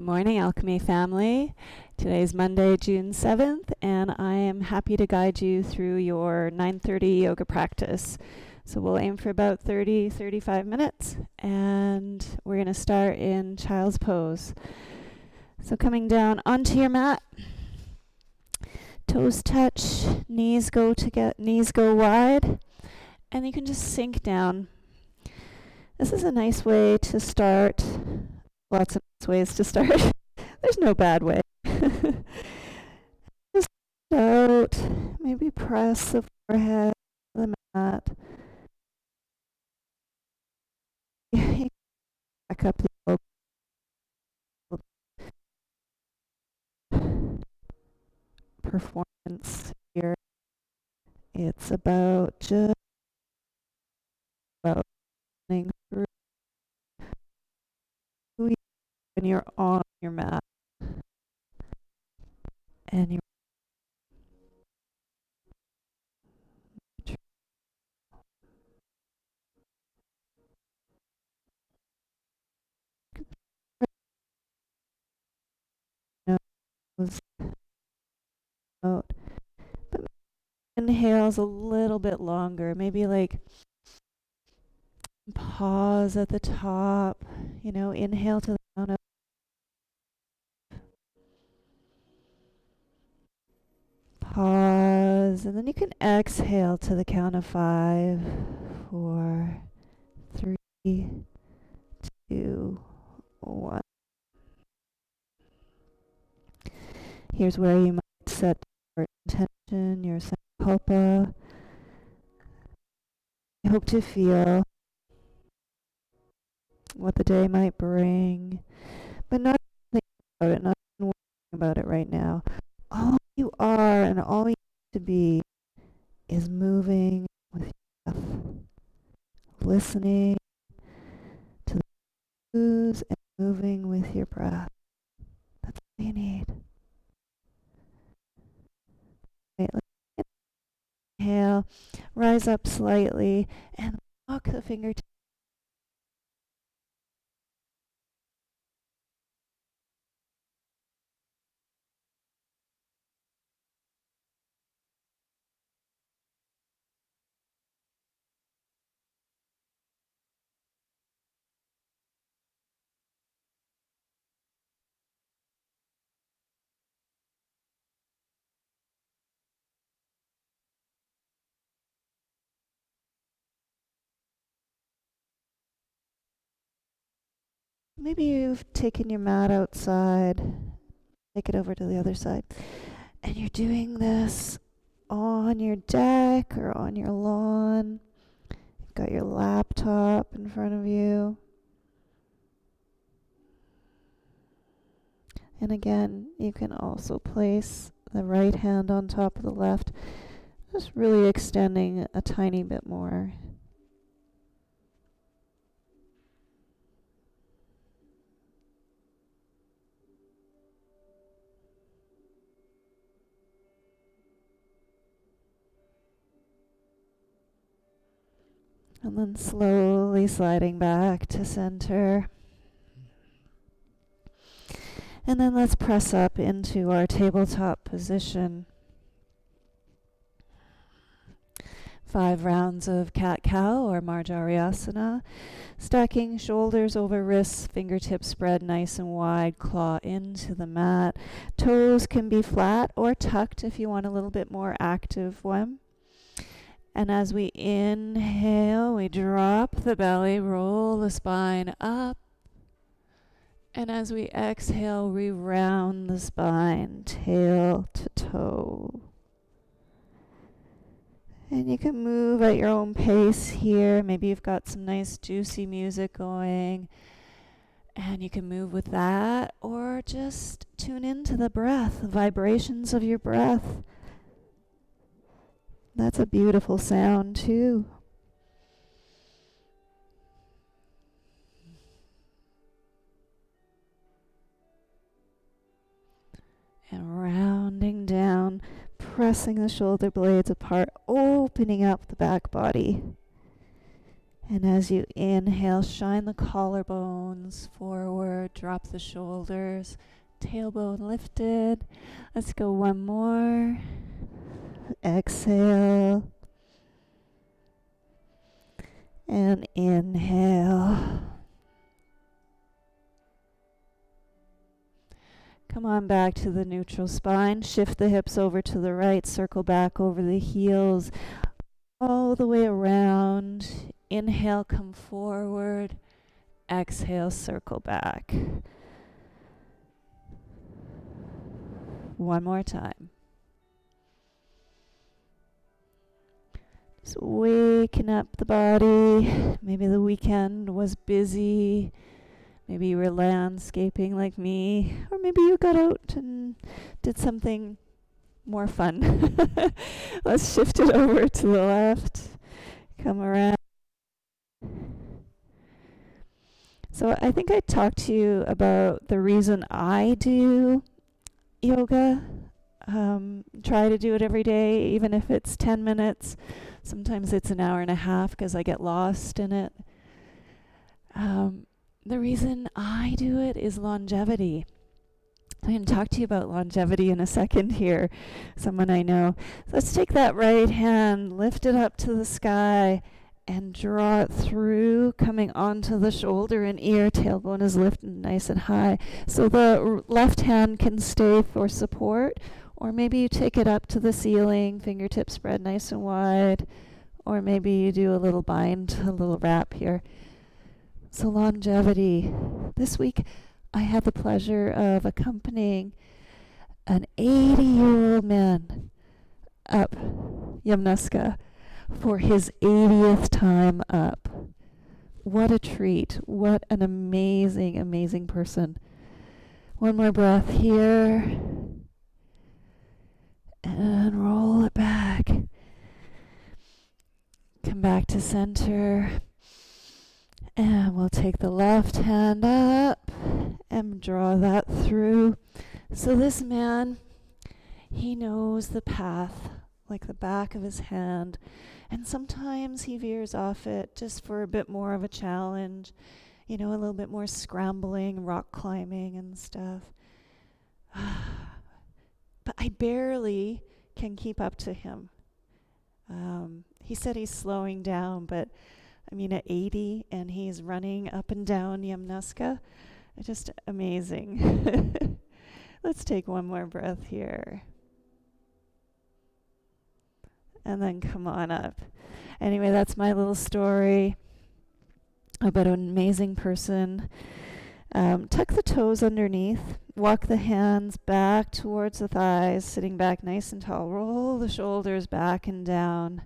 Good morning, Alchemy family. Today's Monday, June 7th, and I am happy to guide you through your 9:30 yoga practice. So we'll aim for about 35 minutes, and we're going to start in child's pose. So coming down onto your mat, toes touch, knees go wide, and you can just sink down. This is a nice way to start. Lots of nice ways to start. There's no bad way. Just out. Maybe press the forehead to the mat. Back up the performance here. It's about just about running through when you're on your mat and you're nose out. But inhale's a little bit longer. Maybe like pause at the top. Inhale to the count of pause, and then you can exhale to the count of 5, 4, 3, 2, 1. Here's where you might set your intention, your sankalpa. I hope to feel what the day might bring, but not thinking about it, not worrying about it right now. All you are and all you need to be is moving with your breath, listening to the cues and moving with your breath. That's all you need. Right, let's inhale, rise up slightly, and walk the fingertips. Maybe you've taken your mat outside, take it over to the other side, and you're doing this on your deck or on your lawn. You've got your laptop in front of you. And again, you can also place the right hand on top of the left, just really extending a tiny bit more. And then slowly sliding back to center. And then let's press up into our tabletop position. 5 rounds of cat-cow or Marjariyasana. Stacking shoulders over wrists, fingertips spread nice and wide, claw into the mat. Toes can be flat or tucked if you want a little bit more active one. And as we inhale, we drop the belly, roll the spine up. And as we exhale, we round the spine, tail to toe. And you can move at your own pace here. Maybe you've got some nice juicy music going, and you can move with that, or just tune into the breath, the vibrations of your breath. That's a beautiful sound too. And rounding down, pressing the shoulder blades apart, opening up the back body. And as you inhale, shine the collarbones forward, drop the shoulders, tailbone lifted. Let's go one more. Exhale. And inhale. Come on back to the neutral spine. Shift the hips over to the right. Circle back over the heels. All the way around. Inhale, come forward. Exhale, circle back. One more time. Just waking up the body. Maybe the weekend was busy. Maybe you were landscaping like me. Or maybe you got out and did something more fun. Let's shift it over to the left. Come around. So I think I talked to you about the reason I do yoga. Try to do it every day, even if it's 10 minutes. Sometimes it's an hour and a half because I get lost in it. The reason I do it is longevity. I'm going to talk to you about longevity in a second here, someone I know. Let's take that right hand, lift it up to the sky, and draw it through, coming onto the shoulder and ear. Tailbone is lifted nice and high. So the left hand can stay for support, or maybe you take it up to the ceiling, fingertips spread nice and wide, or maybe you do a little bind, a little wrap here. So longevity. This week I had the pleasure of accompanying an 80-year-old man up Yamnuska for his 80th time up. What a treat. What an amazing, amazing person. One more breath here. And roll it back. Come back to center. And we'll take the left hand up and draw that through. So this man, he knows the path like the back of his hand. And sometimes he veers off it just for a bit more of a challenge. You know, a little bit more scrambling, rock climbing and stuff. But I barely can keep up to him. He said he's slowing down, but I mean, at 80 and he's running up and down Yamnuska. Just amazing. Let's take one more breath here. And then come on up. Anyway, that's my little story about an amazing person. Tuck the toes underneath. Walk the hands back towards the thighs, sitting back nice and tall. Roll the shoulders back and down.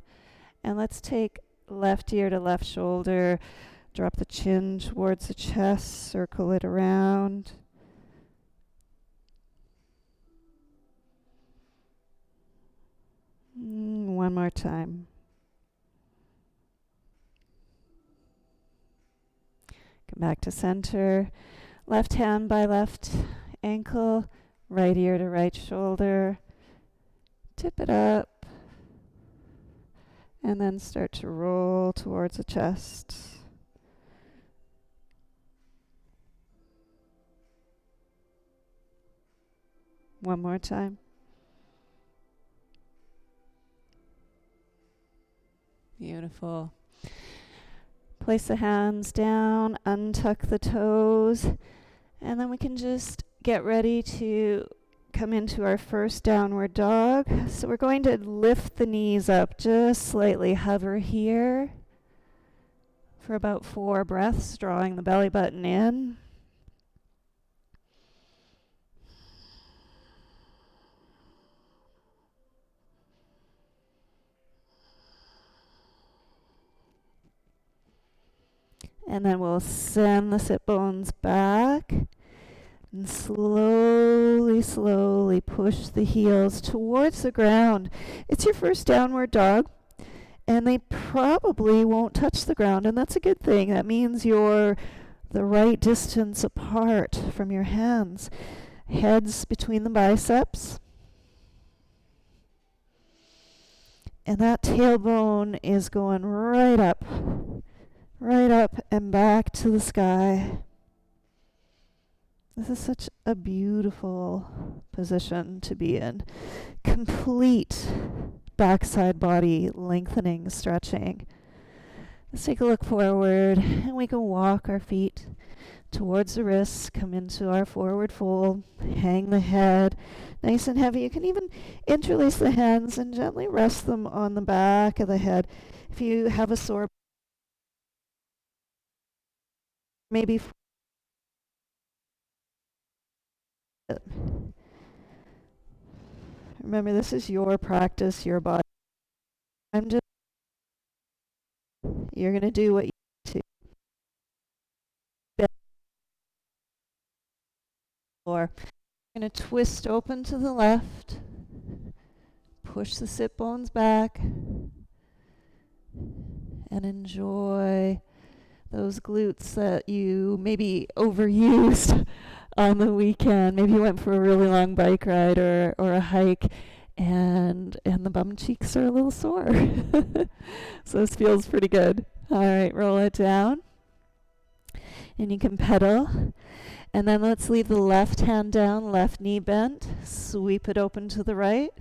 And let's take left ear to left shoulder. Drop the chin towards the chest. Circle it around. One more time. Come back to center. Left hand by left ankle. Right ear to right shoulder. Tip it up. And then start to roll towards the chest. One more time. Beautiful. Place the hands down, untuck the toes, and then we can just get ready to come into our first downward dog. So we're going to lift the knees up just slightly, hover here for about 4 breaths, drawing the belly button in. And then we'll send the sit bones back and slowly, slowly push the heels towards the ground. It's your first downward dog, and they probably won't touch the ground, and that's a good thing. That means you're the right distance apart from your hands. Heads between the biceps. And that tailbone is going right up right up and back to the sky. This is such a beautiful position to be in. Complete backside body lengthening, stretching. Let's take a look forward, and we can walk our feet towards the wrists, come into our forward fold, hang the head nice and heavy. You can even interlace the hands and gently rest them on the back of the head. If you have a sore, maybe remember, this is your practice, your body. You're going to do what you need to. Or you're going to twist open to the left, push the sit bones back, and enjoy those glutes that you maybe overused on the weekend. Maybe you went for a really long bike ride or a hike, and the bum cheeks are a little sore. So this feels pretty good. All right, roll it down. And you can pedal. And then let's leave the left hand down, left knee bent. Sweep it open to the right.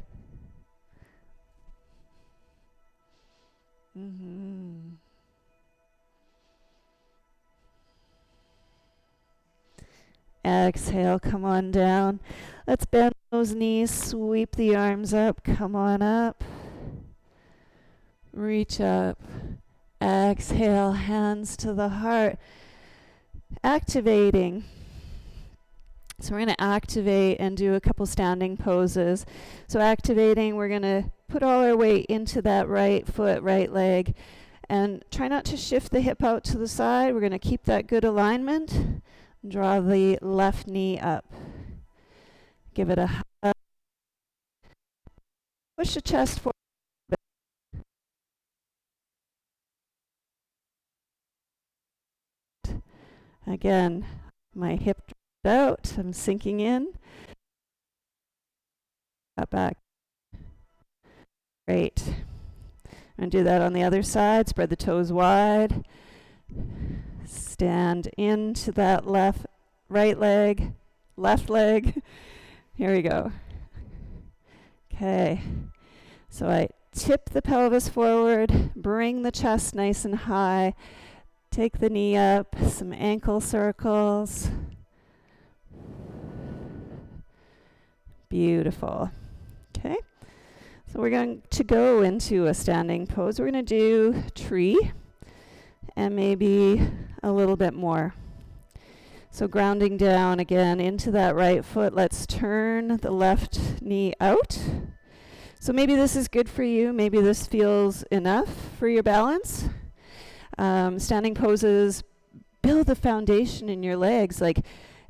Exhale, come on down. Let's bend those knees, sweep the arms up, come on up. Reach up. Exhale, hands to the heart. Activating. So we're going to activate and do a couple standing poses. So activating, we're going to put all our weight into that right foot, right leg, and try not to shift the hip out to the side. We're going to keep that good alignment. Draw the left knee up. Give it a hug. Push the chest forward. Again, my hip out. I'm sinking in. Back. Great. I'm going to do that on the other side. Spread the toes wide. Stand into that right leg, left leg. Here we go. Okay. So I tip the pelvis forward, bring the chest nice and high. Take the knee up, some ankle circles. Beautiful. Okay. So we're going to go into a standing pose. We're going to do tree and maybe a little bit more. So grounding down again into that right foot. Let's turn the left knee out. So maybe this is good for you. Maybe this feels enough for your balance. Standing poses build the foundation in your legs, like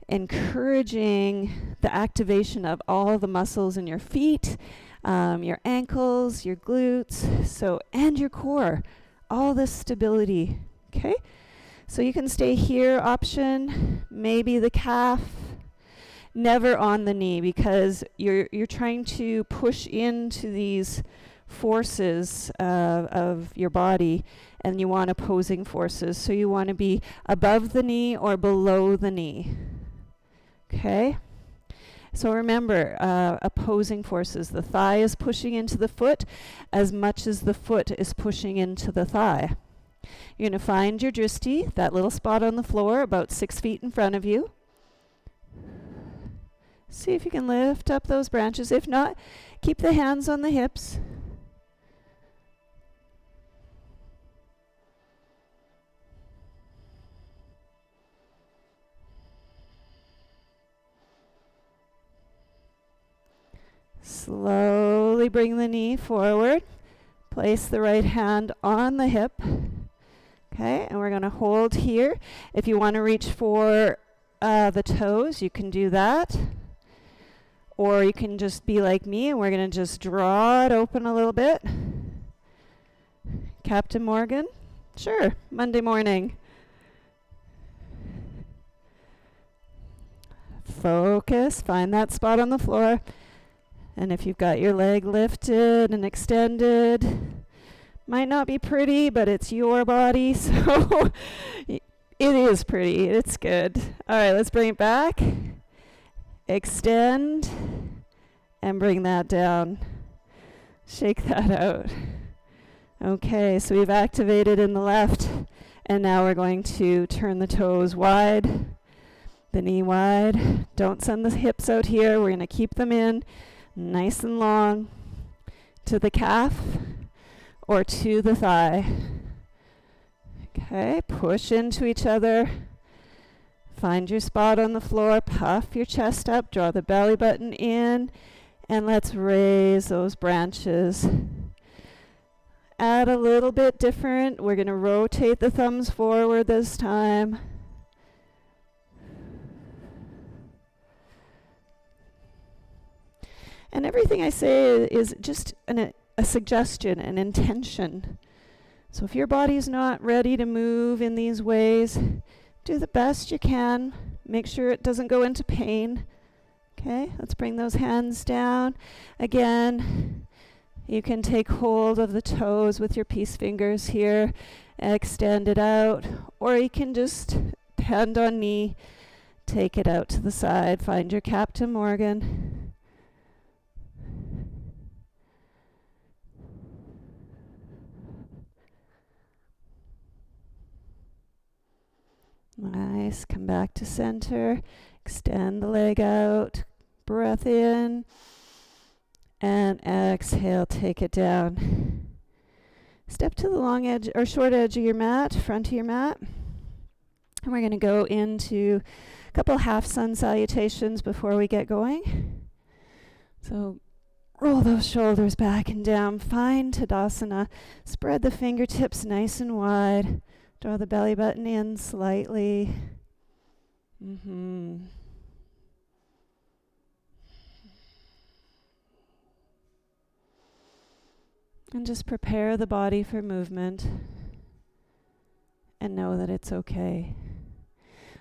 encouraging the activation of all the muscles in your feet, your ankles, your glutes, and your core. All this stability. Okay? So you can stay here, option, maybe the calf, never on the knee, because you're trying to push into these forces of your body, and you want opposing forces. So you want to be above the knee or below the knee. Okay? So remember, opposing forces. The thigh is pushing into the foot as much as the foot is pushing into the thigh. You're going to find your drishti, that little spot on the floor about 6 feet in front of you. See if you can lift up those branches. If not, keep the hands on the hips. Slowly bring the knee forward. Place the right hand on the hip. Okay, and we're going to hold here. If you want to reach for the toes, you can do that. Or you can just be like me, and we're going to just draw it open a little bit. Captain Morgan? Sure, Monday morning. Focus, find that spot on the floor. And if you've got your leg lifted and extended, Might not be pretty, but it's your body, so it is pretty. It's good. All right, let's bring it back. Extend and bring that down. Shake that out. Okay, so we've activated in the left, and now we're going to turn the toes wide, the knee wide. Don't send the hips out here. We're going to keep them in nice and long to the calf or to the thigh. Okay, push into each other. Find your spot on the floor. Puff your chest up. Draw the belly button in. And let's raise those branches. Add a little bit different. We're going to rotate the thumbs forward this time. And everything I say is just a suggestion, an intention. So if your body's not ready to move in these ways, do the best you can. Make sure it doesn't go into pain. Okay, let's bring those hands down. Again, you can take hold of the toes with your peace fingers here, extend it out, or you can just hand on knee, take it out to the side. Find your Captain Morgan. Nice. Come back to center. Extend the leg out. Breath in. And exhale. Take it down. Step to the long edge or short edge of your mat, front of your mat. And we're going to go into a couple half sun salutations before we get going. So roll those shoulders back and down. Find Tadasana. Spread the fingertips nice and wide. Draw the belly button in slightly. And just prepare the body for movement and know that it's okay.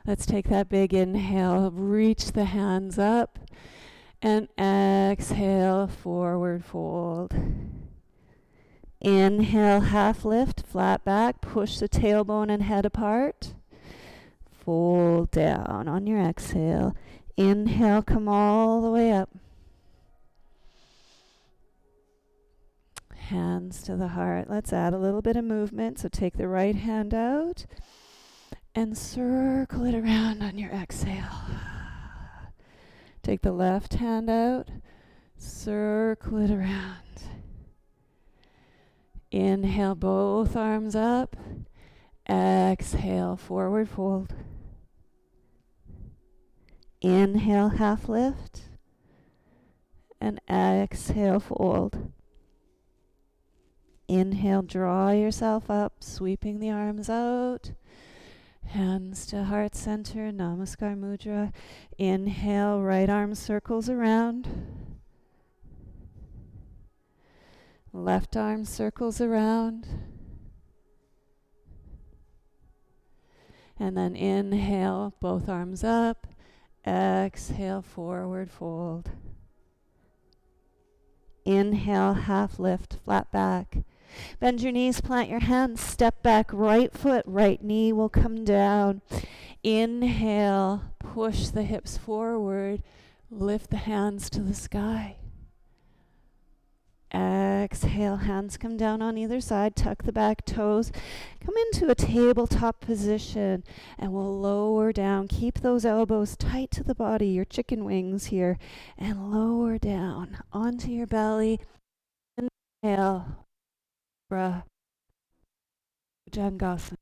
Let's take that big inhale, reach the hands up, and exhale, forward fold. Inhale, half lift, flat back, push the tailbone and head apart. Fold down on your exhale. Inhale, come all the way up. Hands to the heart. Let's add a little bit of movement. So take the right hand out and circle it around on your exhale. Take the left hand out, circle it around. Inhale, both arms up. Exhale, forward fold. Inhale, half lift. And exhale, fold. Inhale, draw yourself up, sweeping the arms out. Hands to heart center, Namaskar Mudra. Inhale, right arm circles around. Left arm circles around. And then inhale, both arms up. Exhale, forward fold. Inhale, half lift, flat back. Bend your knees, plant your hands, step back, right foot, right knee will come down. Inhale, push the hips forward, lift the hands to the sky. Exhale, hands come down on either side, tuck the back toes, come into a tabletop position, and we'll lower down. Keep those elbows tight to the body, your chicken wings here, and lower down onto your belly. Inhale, Bhujangasana.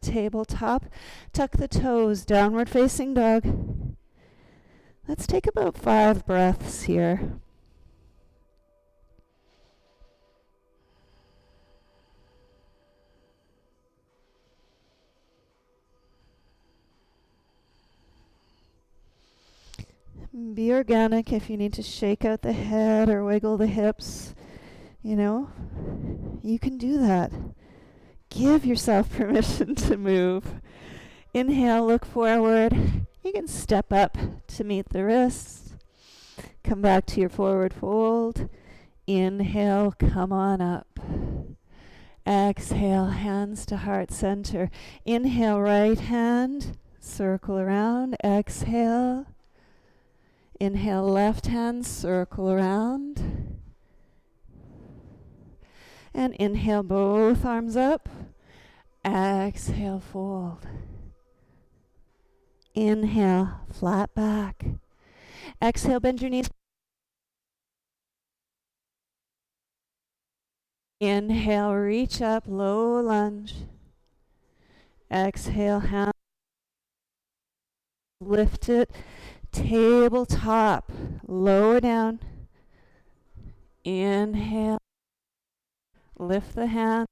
Tabletop, tuck the toes, downward facing dog. Let's take about 5 breaths here. Be organic if you need to shake out the head or wiggle the hips. You know, you can do that. Give yourself permission to move. Inhale, look forward. You can step up to meet the wrists. Come back to your forward fold. Inhale, come on up. Exhale, hands to heart center. Inhale, right hand, circle around. Exhale. Inhale, left hand, circle around. And inhale, both arms up. Exhale, fold. Inhale, flat back. Exhale, bend your knees. Inhale, reach up, low lunge. Exhale, hand, lift it, tabletop, lower down. Inhale, lift the hands.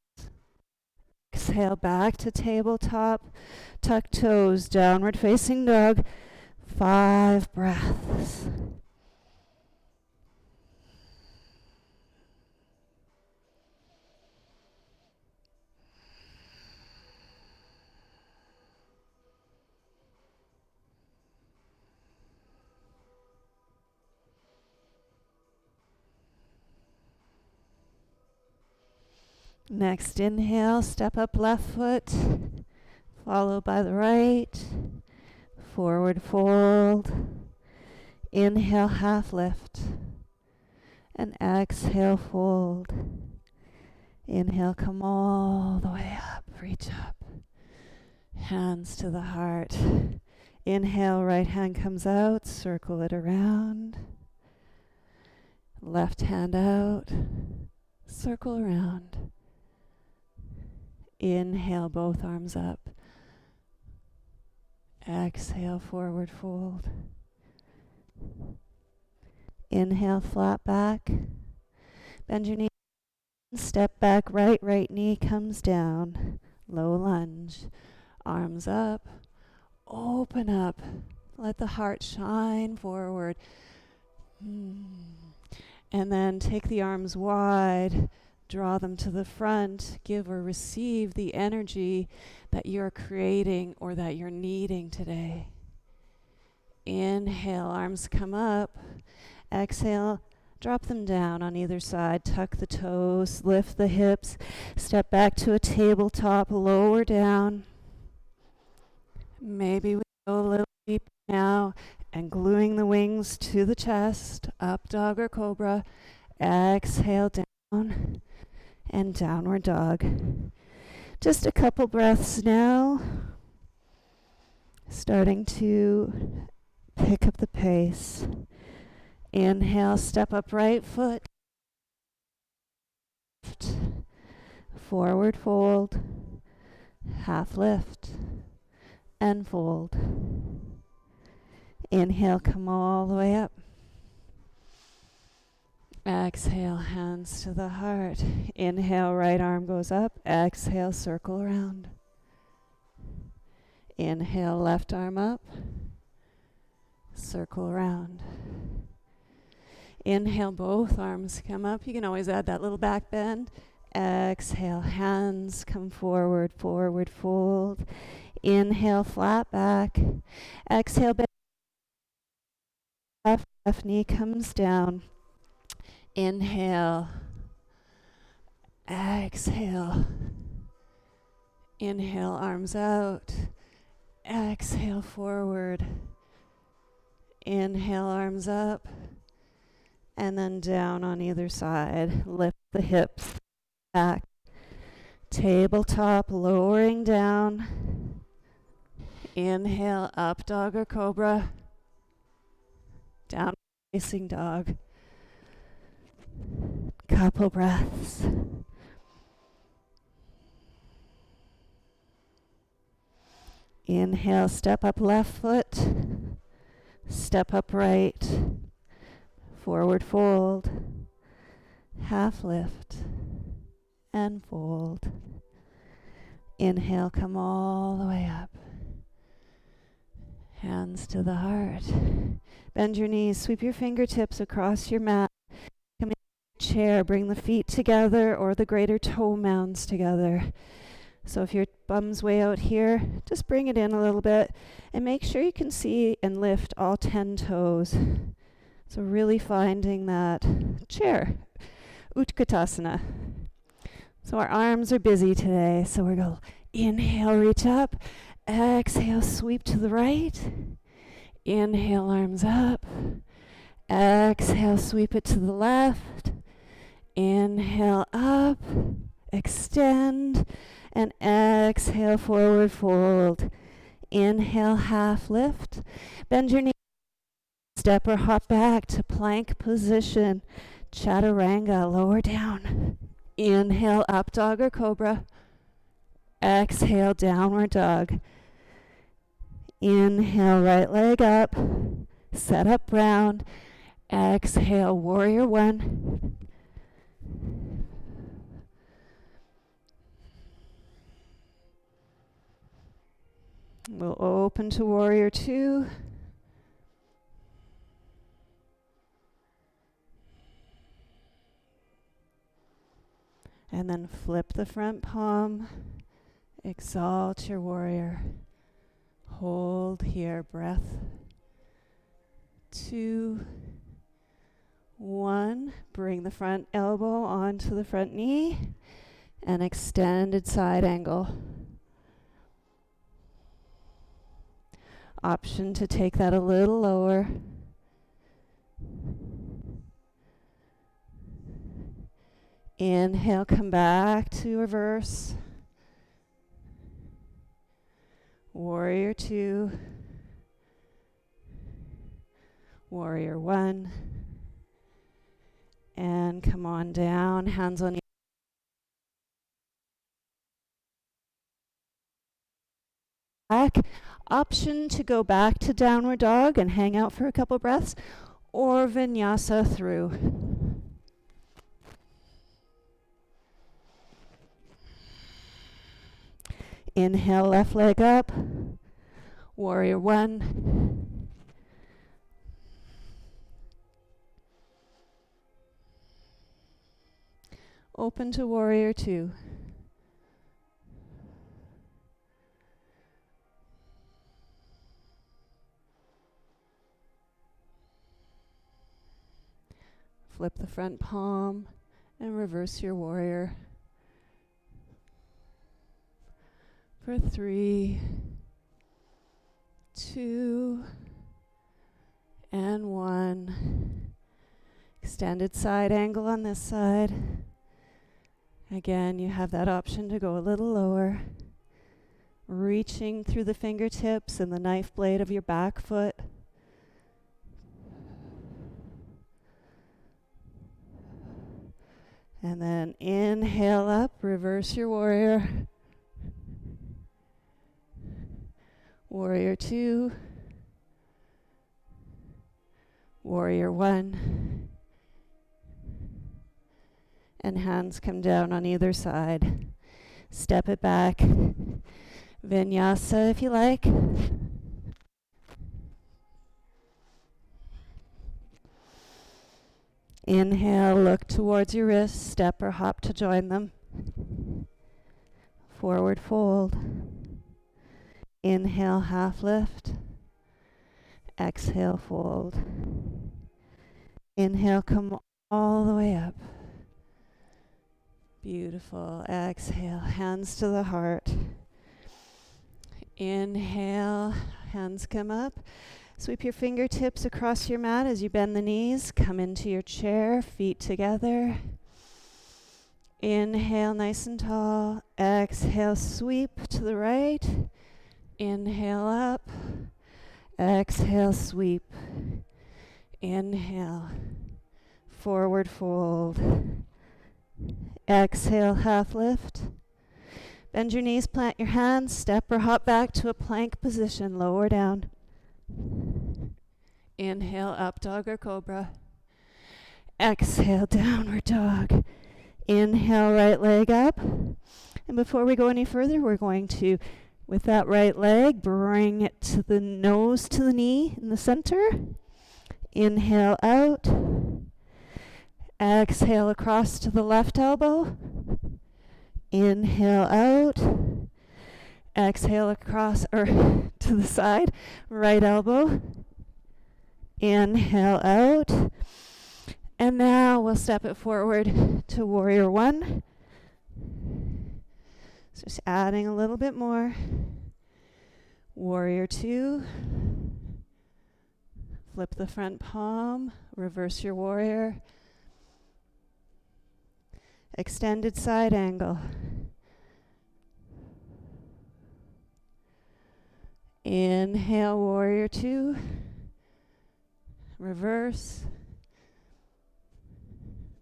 Exhale, back to tabletop, tuck toes, downward facing dog. 5 breaths. Next inhale, step up left foot, followed by the right, forward fold. Inhale, half lift, and exhale, fold. Inhale, come all the way up, reach up, hands to the heart. Inhale, right hand comes out, circle it around. Left hand out, circle around. Inhale, both arms up. Exhale, forward fold. Inhale, flat back. Bend your knee. Step back, right knee comes down. Low lunge. Arms up. Open up. Let the heart shine forward. And then take the arms wide. Draw them to the front. Give or receive the energy that you're creating or that you're needing today. Inhale, arms come up. Exhale, drop them down on either side. Tuck the toes, lift the hips. Step back to a tabletop, lower down. Maybe we go a little deeper now and gluing the wings to the chest. Up dog or cobra. Exhale, down. And downward dog. Just a couple breaths now. Starting to pick up the pace. Inhale, step up right foot. Forward fold. Half lift. And fold. Inhale, come all the way up. Exhale, hands to the heart. Inhale, right arm goes up. Exhale, circle around. Inhale, left arm up. Circle around. Inhale, both arms come up. You can always add that little back bend. Exhale, hands come forward, forward fold. Inhale, flat back. Exhale, bend. Left knee comes down. Inhale, exhale, inhale, arms out, exhale, forward, inhale, arms up, and then down on either side. Lift the hips back, tabletop, lowering down. Inhale, up dog or cobra, down facing dog. Couple breaths. Inhale, step up left foot, step up right, forward fold, half lift, and fold. Inhale, come all the way up. Hands to the heart. Bend your knees, sweep your fingertips across your mat. Come in chair, bring the feet together or the greater toe mounds together. So if your bum's way out here, just bring it in a little bit and make sure you can see and lift all 10 toes. So really finding that chair. Utkatasana. So our arms are busy today. So we're going to inhale, reach up. Exhale, sweep to the right. Inhale, arms up. Exhale, sweep it to the left. Inhale, up. Extend. And exhale, forward fold. Inhale, half lift. Bend your knees. Step or hop back to plank position. Chaturanga, lower down. Inhale, up dog or cobra. Exhale, downward dog. Inhale, right leg up. Set up round. Exhale, warrior one. We'll open to warrior two. And then flip the front palm. Exalt your warrior. Hold here, breath. 2, 1. Bring the front elbow onto the front knee and extended side angle. Option to take that a little lower. Inhale, come back to reverse. Warrior two. Warrior one. And come on down, hands on your back. Option to go back to downward dog and hang out for a couple breaths, or vinyasa through. Inhale, left leg up. Warrior one. Open to warrior two. Flip the front palm and reverse your warrior. For 3, 2, and 1. Extended side angle on this side. Again, you have that option to go a little lower. Reaching through the fingertips and the knife blade of your back foot. And then inhale up, reverse your warrior. Warrior two. Warrior one. And hands come down on either side. Step it back. Vinyasa if you like. Inhale, look towards your wrists, step or hop to join them. Forward fold. Inhale, half lift. Exhale, fold. Inhale, come all the way up. Beautiful. Exhale, hands to the heart. Inhale, hands come up. Sweep your fingertips across your mat as you bend the knees. Come into your chair, feet together. Inhale, nice and tall. Exhale, sweep to the right. Inhale up. Exhale, sweep. Inhale. Forward fold. Exhale, half lift. Bend your knees, plant your hands, step or hop back to a plank position, lower down. Inhale, up dog or cobra. Exhale, downward dog. Inhale, right leg up. And before we go any further, we're going to, with that right leg, bring it to the nose to the knee in the center. Inhale out. Exhale across to the left elbow. Inhale out. Exhale across or to the side, right elbow. Inhale out. And now we'll step it forward to warrior one. So just adding a little bit more. Warrior two. Flip the front palm, reverse your warrior. Extended side angle. Inhale, warrior two. Reverse.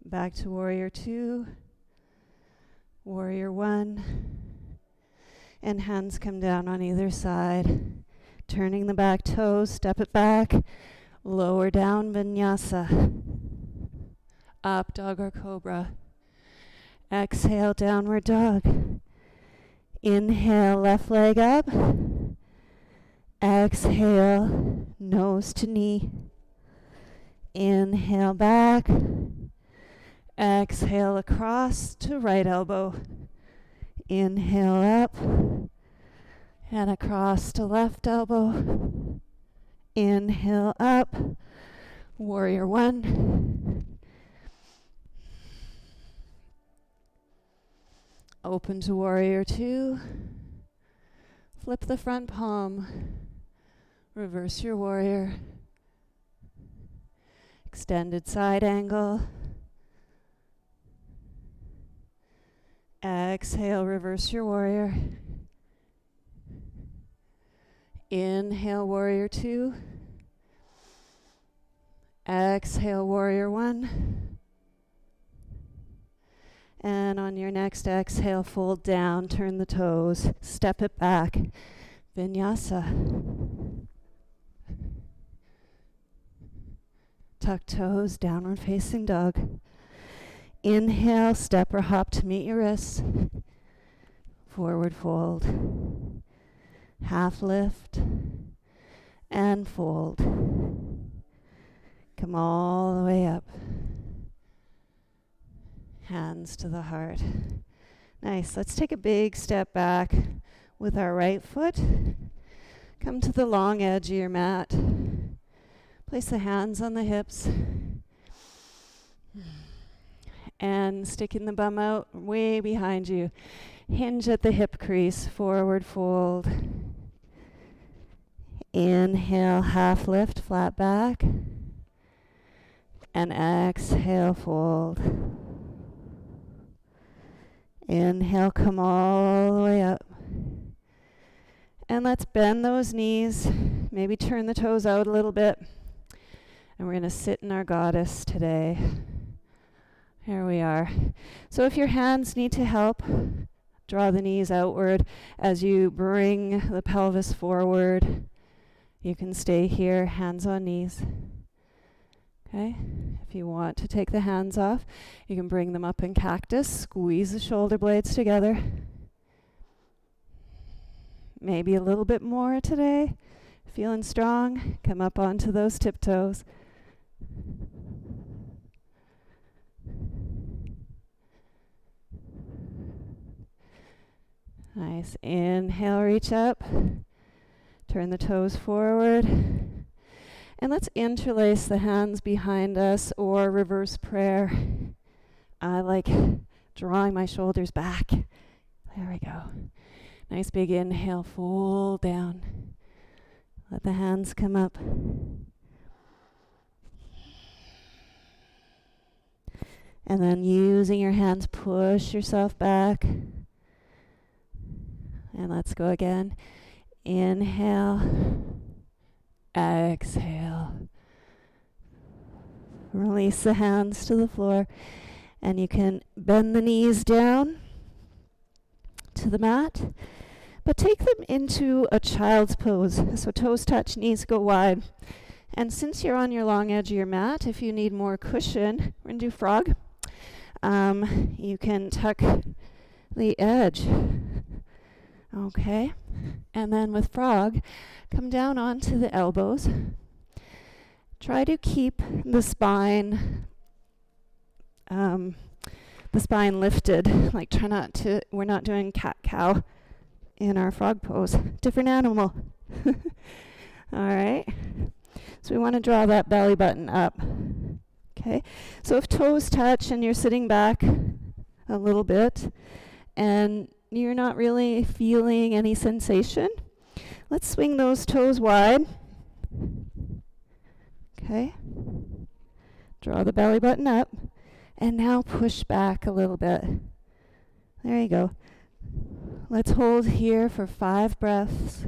Back to warrior two. Warrior one. And hands come down on either side. Turning the back toes, step it back. Lower down, Vinyasa. Up, dog or cobra. Exhale, downward dog. Inhale, left leg up. Exhale, nose to knee. Inhale back. Exhale across to right elbow. Inhale up. And across to left elbow. Inhale up. Warrior one. Open to warrior two. Flip the front palm. Reverse your warrior. Extended side angle. Exhale, reverse your warrior. Inhale, warrior two. Exhale, warrior one. And on your next exhale, fold down, turn the toes, step it back. Vinyasa. Tuck toes, downward facing dog. Inhale, step or hop to meet your wrists. Forward fold. Half lift and fold. Come all the way up. Hands to the heart. Nice. Let's take a big step back with our right foot. Come to the long edge of your mat. Place the hands on the hips. And sticking the bum out way behind you. Hinge at the hip crease. Forward fold. Inhale, half lift, flat back. And exhale, fold. Inhale, come all the way up. And let's bend those knees. Maybe turn the toes out a little bit. And we're going to sit in our goddess today. Here we are. So if your hands need to help, draw the knees outward as you bring the pelvis forward. You can stay here, hands on knees. Okay? If you want to take the hands off, you can bring them up in cactus. Squeeze the shoulder blades together. Maybe a little bit more today. Feeling strong? Come up onto those tiptoes. Nice. Inhale, reach up. Turn the toes forward. And let's interlace the hands behind us or reverse prayer. I like drawing my shoulders back. There we go. Nice big inhale, fold down. Let the hands come up. And then using your hands, push yourself back. And let's go again. Inhale. Exhale. Release the hands to the floor. And you can bend the knees down to the mat. But take them into a child's pose. So toes touch, knees go wide. And since you're on your long edge of your mat, if you need more cushion, we're going to do frog. You can tuck the edge. Okay. And then with frog, come down onto the elbows. Try to keep the spine lifted. Like try not to, we're not doing cat-cow in our frog pose. Different animal. All right. So we want to draw that belly button up. Okay, so if toes touch and you're sitting back a little bit and you're not really feeling any sensation, let's swing those toes wide. Okay, draw the belly button up, and now push back a little bit. There you go. Let's hold here for 5 breaths.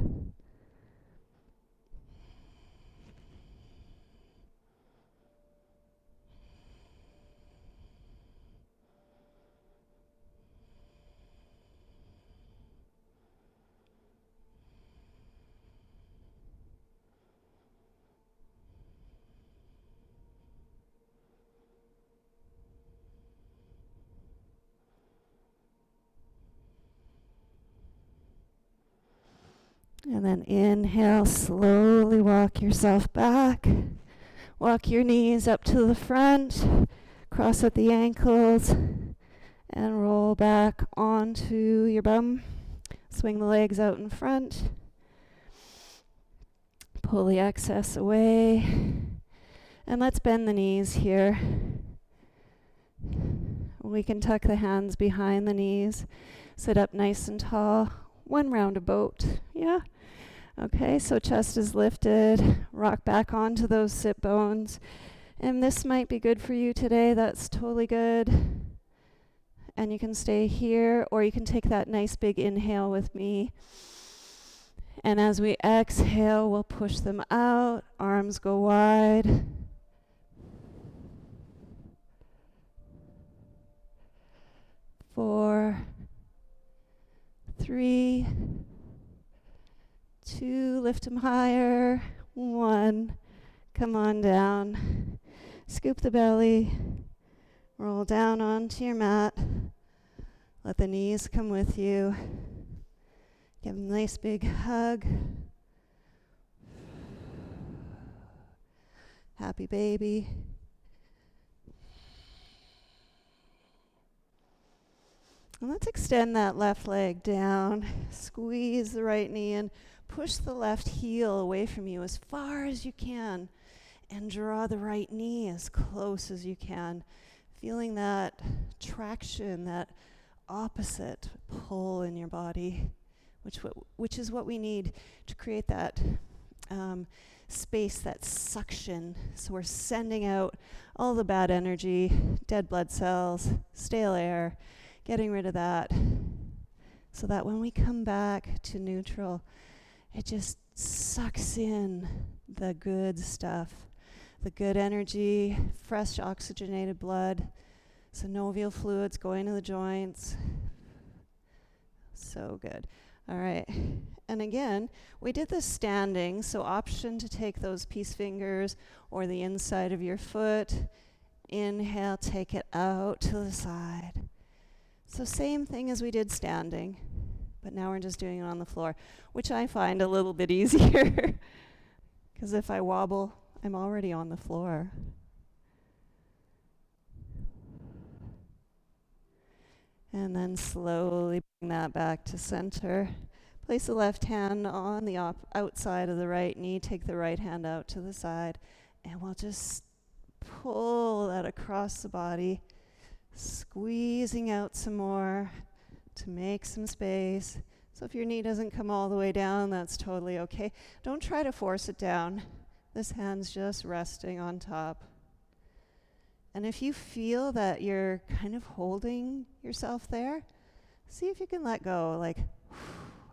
And then inhale, slowly walk yourself back. Walk your knees up to the front, cross at the ankles, and roll back onto your bum. Swing the legs out in front. Pull the excess away. And let's bend the knees here. We can tuck the hands behind the knees. Sit up nice and tall. 1 round of boat. Yeah? Okay, so chest is lifted. Rock back onto those sit bones. And this might be good for you today. That's totally good. And you can stay here, or you can take that nice big inhale with me. And as we exhale, we'll push them out. Arms go wide. Four, 3, 2, lift them higher. 1, come on down. Scoop the belly. Roll down onto your mat. Let the knees come with you. Give them a nice big hug. Happy baby. And let's extend that left leg down. Squeeze the right knee in. Push the left heel away from you as far as you can. And draw the right knee as close as you can. Feeling that traction, that opposite pull in your body, which is what we need to create that space, that suction. So we're sending out all the bad energy, dead blood cells, stale air, getting rid of that, so that when we come back to neutral, it just sucks in the good stuff, the good energy, fresh oxygenated blood, synovial fluids going to the joints. So good. All right. And again, we did this standing, so option to take those peace fingers or the inside of your foot. Inhale, take it out to the side. So same thing as we did standing, but now we're just doing it on the floor, which I find a little bit easier, because if I wobble, I'm already on the floor. And then slowly bring that back to center. Place the left hand on the outside of the right knee. Take the right hand out to the side. And we'll just pull that across the body, squeezing out some more to make some space. So if your knee doesn't come all the way down, that's totally okay. Don't try to force it down. This hand's just resting on top. And if you feel that you're kind of holding yourself there, see if you can let go. Like,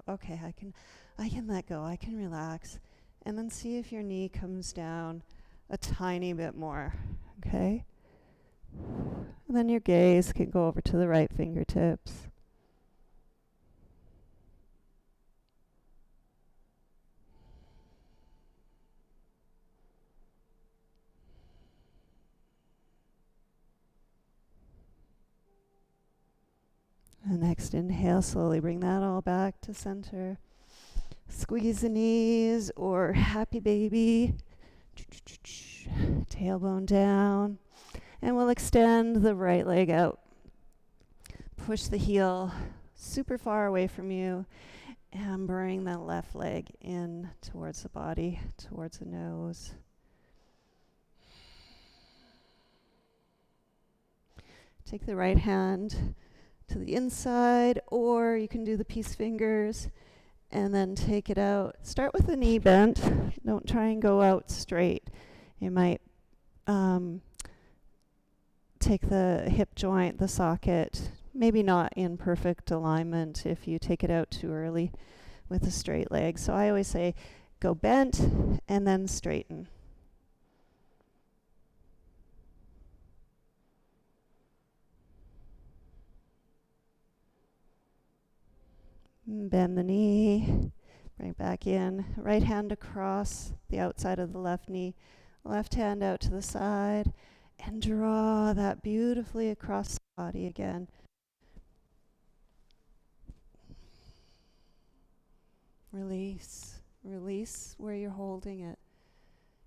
okay, I can let go. I can relax. And then see if your knee comes down a tiny bit more. Okay? And then your gaze can go over to the right fingertips. And next inhale, slowly bring that all back to center. Squeeze the knees or happy baby. Tailbone down. And we'll extend the right leg out. Push the heel super far away from you and bring the left leg in towards the body, towards the nose. Take the right hand to the inside, or you can do the peace fingers and then take it out. Start with the knee bent. Don't try and go out straight. You might take the hip joint, the socket, maybe not in perfect alignment if you take it out too early with a straight leg. So I always say go bent and then straighten. Bend the knee, bring it back in. Right hand across the outside of the left knee, left hand out to the side, and draw that beautifully across the body again. Release. Release where you're holding it.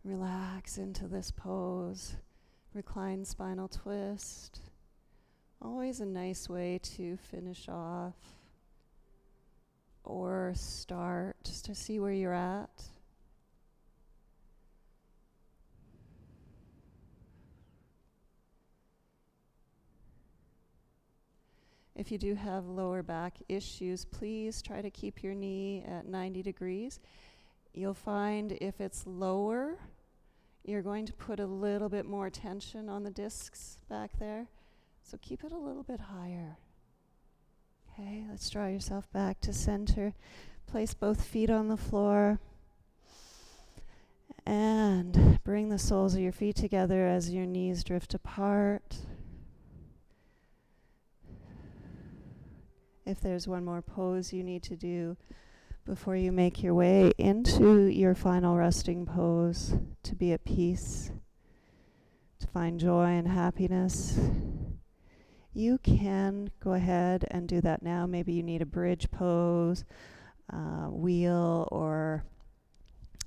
Relax into this pose. Recline spinal twist. Always a nice way to finish off or start, just to see where you're at. If you do have lower back issues, please try to keep your knee at 90 degrees. You'll find if it's lower, you're going to put a little bit more tension on the discs back there. So keep it a little bit higher. Okay, let's draw yourself back to center. Place both feet on the floor. And bring the soles of your feet together as your knees drift apart. If there's one more pose you need to do before you make your way into your final resting pose, to be at peace, to find joy and happiness, you can go ahead and do that now. Maybe you need a bridge pose, wheel, or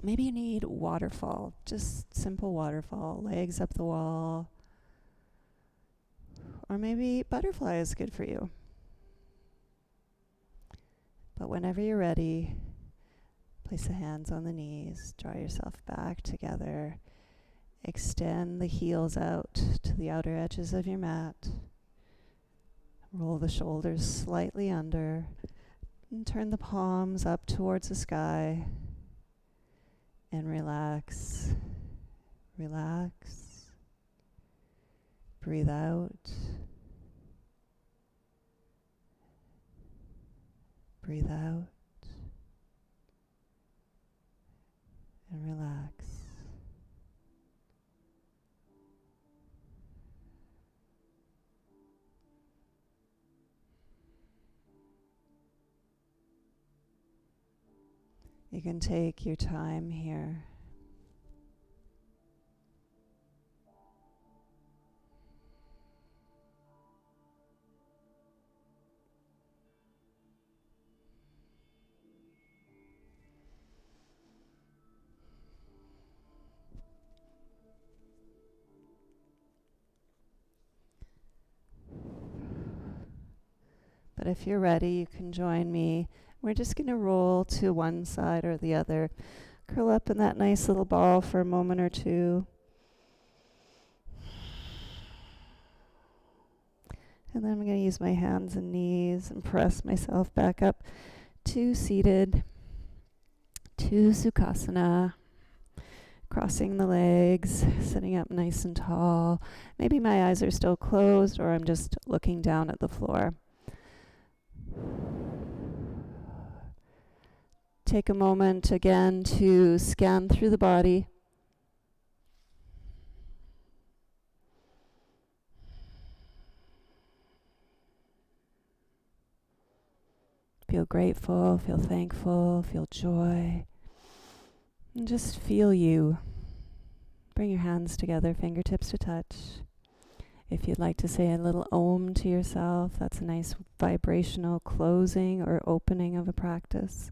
maybe you need waterfall, just simple waterfall, legs up the wall. Or maybe butterfly is good for you. But whenever you're ready, place the hands on the knees, draw yourself back together, extend the heels out to the outer edges of your mat, roll the shoulders slightly under, and turn the palms up towards the sky, and relax, relax, breathe out, breathe out, and relax. You can take your time here. But if you're ready, you can join me. We're just going to roll to one side or the other. Curl up in that nice little ball for a moment or two. And then I'm going to use my hands and knees and press myself back up to seated, to Sukhasana. Crossing the legs, sitting up nice and tall. Maybe my eyes are still closed, or I'm just looking down at the floor. Take a moment again to scan through the body. Feel grateful, feel thankful, feel joy. And just feel you. Bring your hands together, fingertips to touch. If you'd like to say a little Om to yourself, that's a nice vibrational closing or opening of a practice.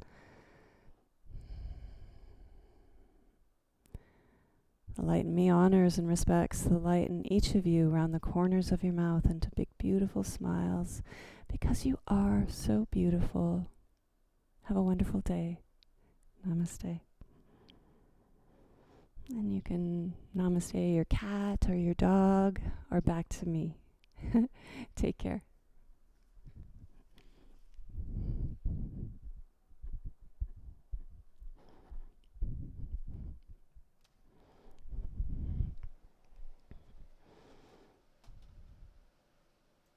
The light in me honors and respects the light in each of you around the corners of your mouth into big, beautiful smiles, because you are so beautiful. Have a wonderful day. Namaste. And you can namaste your cat or your dog or back to me. Take care.